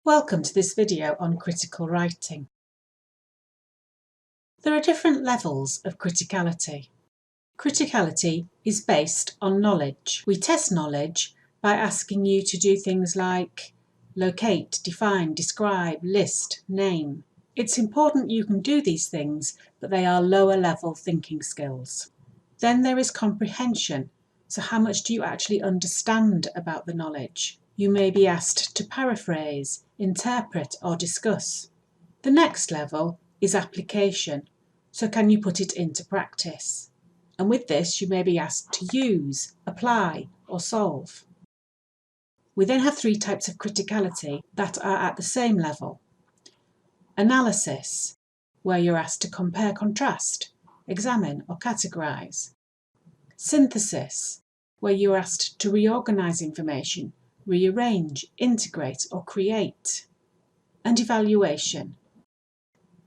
Welcome to this video on critical writing. There are different levels of criticality. Criticality is based on knowledge. We test knowledge by asking you to do things like locate, define, describe, list, name. It's important you can do these things, but they are lower level thinking skills. Then there is comprehension. So how much do you actually understand about the knowledge? You may be asked to paraphrase, interpret or discuss. The next level is application. So can you put it into practice? And with this you may be asked to use, apply or solve. We then have three types of criticality that are at the same level. Analysis, where you're asked to compare, contrast, examine or categorise. Synthesis, where you're asked to reorganise information, rearrange, integrate or create. And evaluation,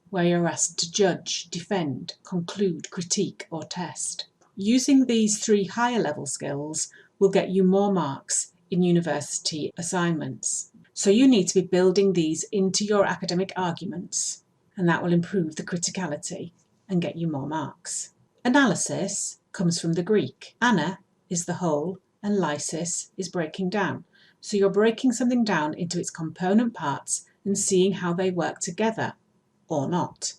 where you're asked to judge, defend, conclude, critique or test. Using these three higher level skills will get you more marks in university assignments. So you need to be building these into your academic arguments, and that will improve the criticality and get you more marks. Analysis comes from the Greek. Ana is the whole and lysis is breaking down. So you're breaking something down into its component parts and seeing how they work together, or not.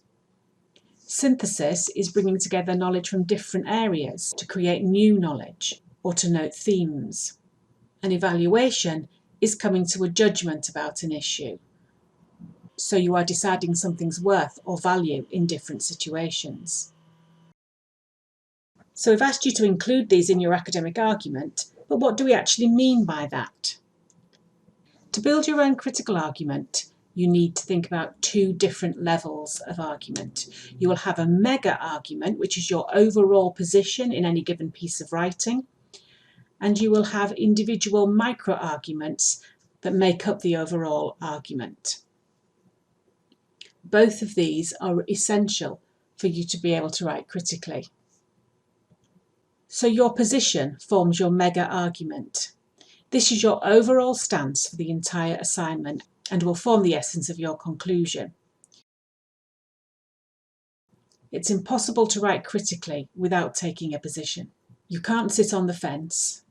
Synthesis is bringing together knowledge from different areas to create new knowledge or to note themes. And evaluation is coming to a judgment about an issue. So you are deciding something's worth or value in different situations. So I've asked you to include these in your academic argument, but what do we actually mean by that? To build your own critical argument, you need to think about two different levels of argument. You will have a mega argument, which is your overall position in any given piece of writing, and you will have individual micro arguments that make up the overall argument. Both of these are essential for you to be able to write critically. So your position forms your mega argument. This is your overall stance for the entire assignment and will form the essence of your conclusion. It's impossible to write critically without taking a position. You can't sit on the fence.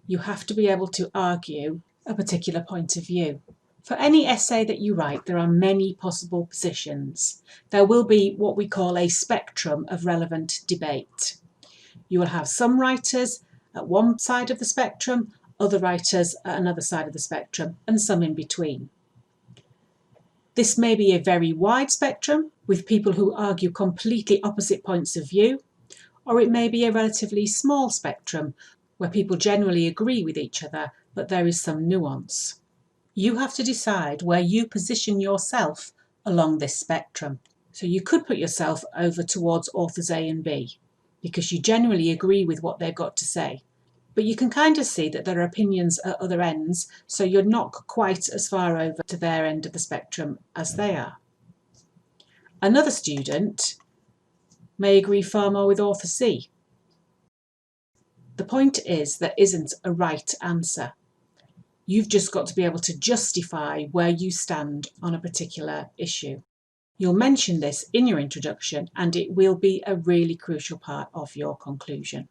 You have to be able to argue a particular point of view. For any essay that you write, there are many possible positions. There will be what we call a spectrum of relevant debate. You will have some writers at one side of the spectrum, other writers at another side of the spectrum, and some in between. This may be a very wide spectrum with people who argue completely opposite points of view, or it may be a relatively small spectrum where people generally agree with each other, but there is some nuance. You have to decide where you position yourself along this spectrum. So you could put yourself over towards authors A and B, because you generally agree with what they've got to say. But you can kind of see that there are opinions at other ends, so you're not quite as far over to their end of the spectrum as they are. Another student may agree far more with author C. The point is, there isn't a right answer. You've just got to be able to justify where you stand on a particular issue. You'll mention this in your introduction, and it will be a really crucial part of your conclusion.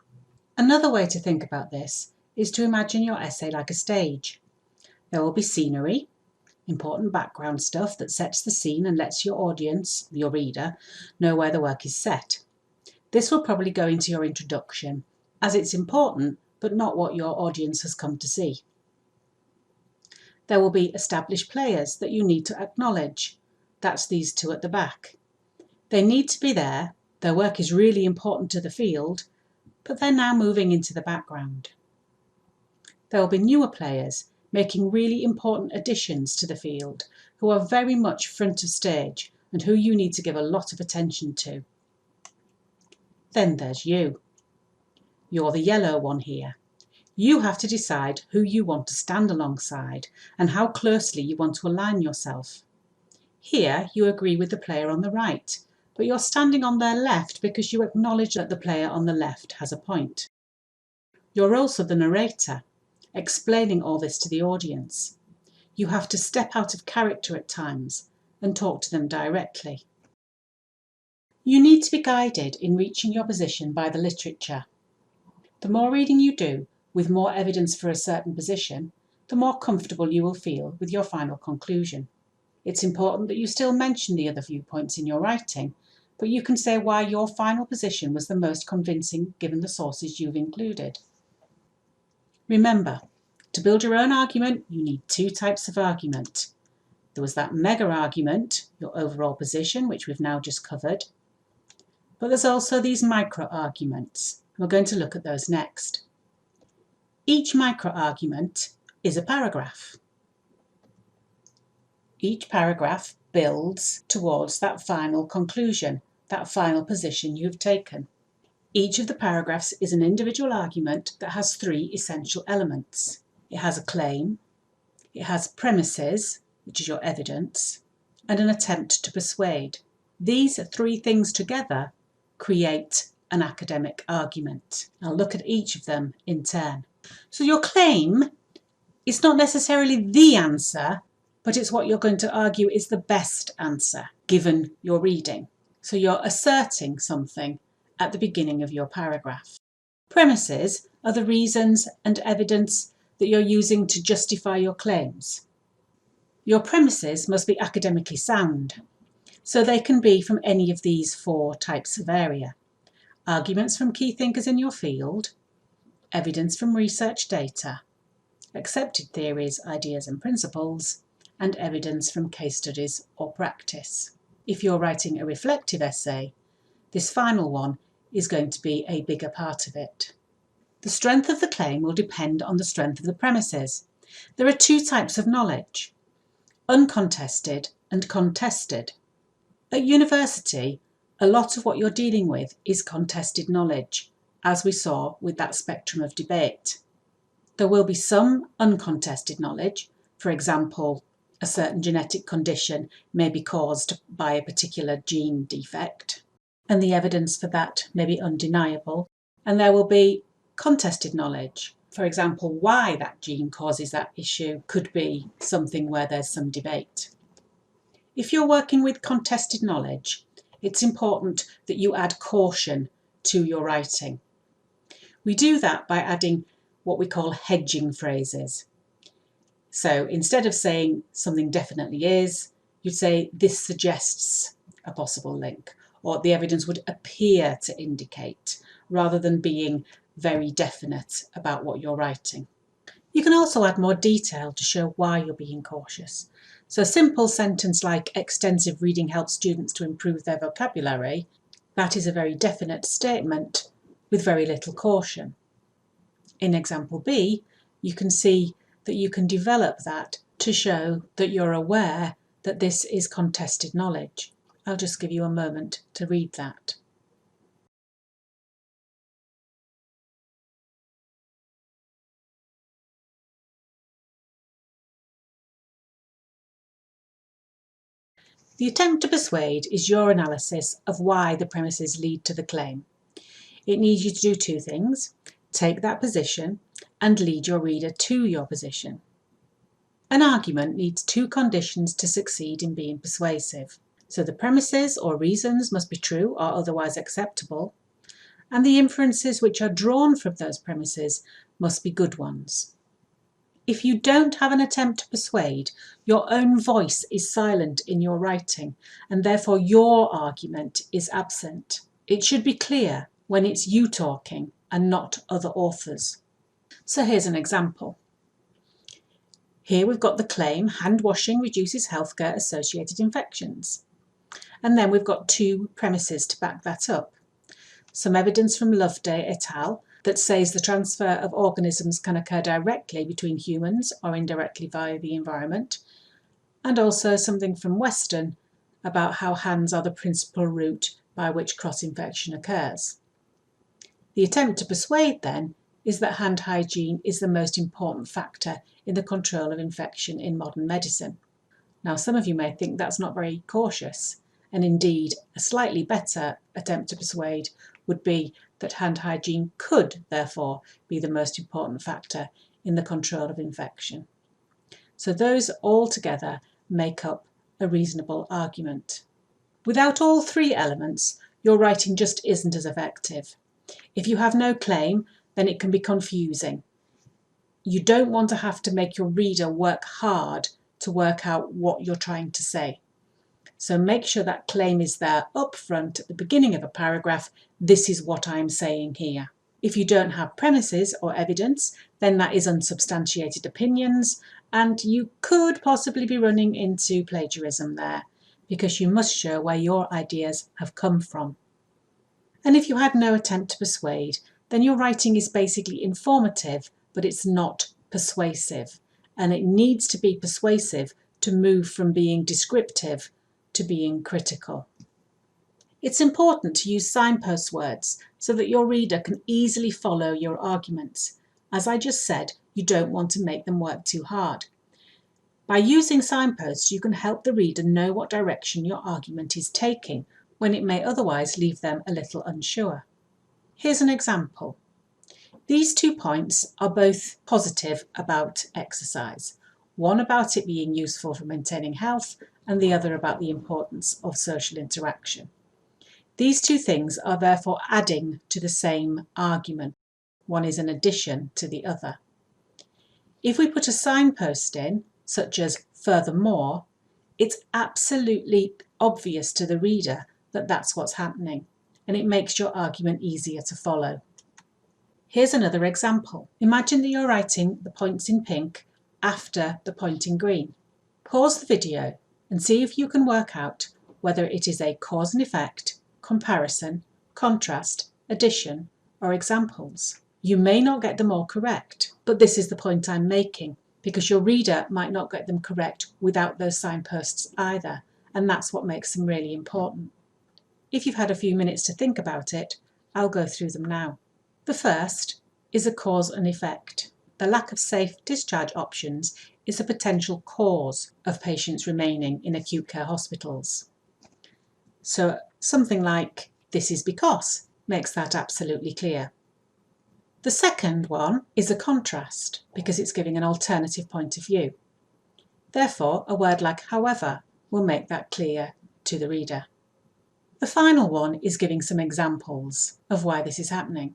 Another way to think about this is to imagine your essay like a stage. There will be scenery, important background stuff that sets the scene and lets your audience, your reader, know where the work is set. This will probably go into your introduction, as it's important, but not what your audience has come to see. There will be established players that you need to acknowledge. That's these two at the back. They need to be there, their work is really important to the field, but they're now moving into the background. There will be newer players making really important additions to the field who are very much front of stage and who you need to give a lot of attention to. Then there's you. You're the yellow one here. You have to decide who you want to stand alongside and how closely you want to align yourself. Here you agree with the player on the right, but you're standing on their left because you acknowledge that the player on the left has a point. You're also the narrator, explaining all this to the audience. You have to step out of character at times and talk to them directly. You need to be guided in reaching your position by the literature. The more reading you do with more evidence for a certain position, the more comfortable you will feel with your final conclusion. It's important that you still mention the other viewpoints in your writing, but you can say why your final position was the most convincing given the sources you've included. Remember, to build your own argument, you need two types of argument. There was that mega argument, your overall position, which we've now just covered. But there's also these micro arguments. We're going to look at those next. Each micro argument is a paragraph. Each paragraph builds towards that final conclusion, that final position you've taken. Each of the paragraphs is an individual argument that has three essential elements. It has a claim, it has premises, which is your evidence, and an attempt to persuade. These three things together create an academic argument. I'll look at each of them in turn. So your claim is not necessarily the answer, but it's what you're going to argue is the best answer given your reading. So you're asserting something at the beginning of your paragraph. Premises are the reasons and evidence that you're using to justify your claims. Your premises must be academically sound, so they can be from any of these four types of area. Arguments from key thinkers in your field, evidence from research data, accepted theories, ideas and principles, and evidence from case studies or practice. If you're writing a reflective essay, this final one is going to be a bigger part of it. The strength of the claim will depend on the strength of the premises. There are two types of knowledge, uncontested and contested. At university, a lot of what you're dealing with is contested knowledge, as we saw with that spectrum of debate. There will be some uncontested knowledge, for example, a certain genetic condition may be caused by a particular gene defect, and the evidence for that may be undeniable, and there will be contested knowledge. For example, why that gene causes that issue could be something where there's some debate. If you're working with contested knowledge, it's important that you add caution to your writing. We do that by adding what we call hedging phrases. So instead of saying something definitely is, you'd say this suggests a possible link, or the evidence would appear to indicate, rather than being very definite about what you're writing. You can also add more detail to show why you're being cautious. So a simple sentence like extensive reading helps students to improve their vocabulary, that is a very definite statement with very little caution. In example B, you can see that you can develop that to show that you're aware that this is contested knowledge. I'll just give you a moment to read that. The attempt to persuade is your analysis of why the premises lead to the claim. It needs you to do two things: take that position and lead your reader to your position. An argument needs two conditions to succeed in being persuasive. So the premises or reasons must be true or otherwise acceptable, and the inferences which are drawn from those premises must be good ones. If you don't have an attempt to persuade, your own voice is silent in your writing, and therefore your argument is absent. It should be clear when it's you talking and not other authors. So here's an example. Here we've got the claim, hand washing reduces healthcare associated infections. And then we've got two premises to back that up. Some evidence from Loveday et al. That says the transfer of organisms can occur directly between humans or indirectly via the environment, and also something from Weston about how hands are the principal route by which cross-infection occurs. The attempt to persuade, then, is that hand hygiene is the most important factor in the control of infection in modern medicine. Now, some of you may think that's not very cautious, and indeed a slightly better attempt to persuade would be that hand hygiene could, therefore, be the most important factor in the control of infection. So those all together make up a reasonable argument. Without all three elements, your writing just isn't as effective. If you have no claim, then it can be confusing. You don't want to have to make your reader work hard to work out what you're trying to say. So make sure that claim is there up front at the beginning of a paragraph. This is what I'm saying here. If you don't have premises or evidence, then that is unsubstantiated opinions, and you could possibly be running into plagiarism there, because you must show where your ideas have come from. And if you had no attempt to persuade, then your writing is basically informative, but it's not persuasive. And it needs to be persuasive to move from being descriptive to being critical. It's important to use signpost words so that your reader can easily follow your arguments. As I just said, you don't want to make them work too hard. By using signposts, you can help the reader know what direction your argument is taking, when it may otherwise leave them a little unsure. Here's an example. These 2 points are both positive about exercise. One about it being useful for maintaining health, and the other about the importance of social interaction. These 2 things are therefore adding to the same argument. One is an addition to the other. If we put a signpost in, such as furthermore, it's absolutely obvious to the reader that that's what's happening, and it makes your argument easier to follow. Here's another example. Imagine that you're writing the points in pink after the point in green. Pause the video and see if you can work out whether it is a cause and effect, comparison, contrast, addition, or examples. You may not get them all correct, but this is the point I'm making, because your reader might not get them correct without those signposts either, and that's what makes them really important. If you've had a few minutes to think about it, I'll go through them now. The first is a cause and effect. The lack of safe discharge options is a potential cause of patients remaining in acute care hospitals. So something like "this is because" makes that absolutely clear. The second one is a contrast, because it's giving an alternative point of view. Therefore, a word like "however" will make that clear to the reader. The final one is giving some examples of why this is happening.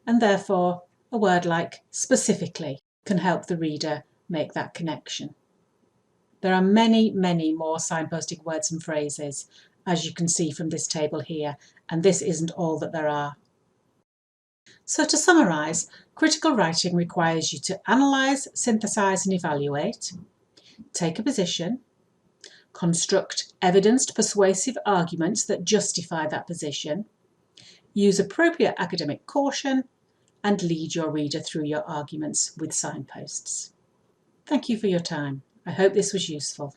And therefore, a word like "specifically" can help the reader make that connection. There are many, many more signposting words and phrases, as you can see from this table here, and this isn't all that there are. So to summarise, critical writing requires you to analyse, synthesise and evaluate, take a position, construct evidenced persuasive arguments that justify that position, use appropriate academic caution, and lead your reader through your arguments with signposts. Thank you for your time. I hope this was useful.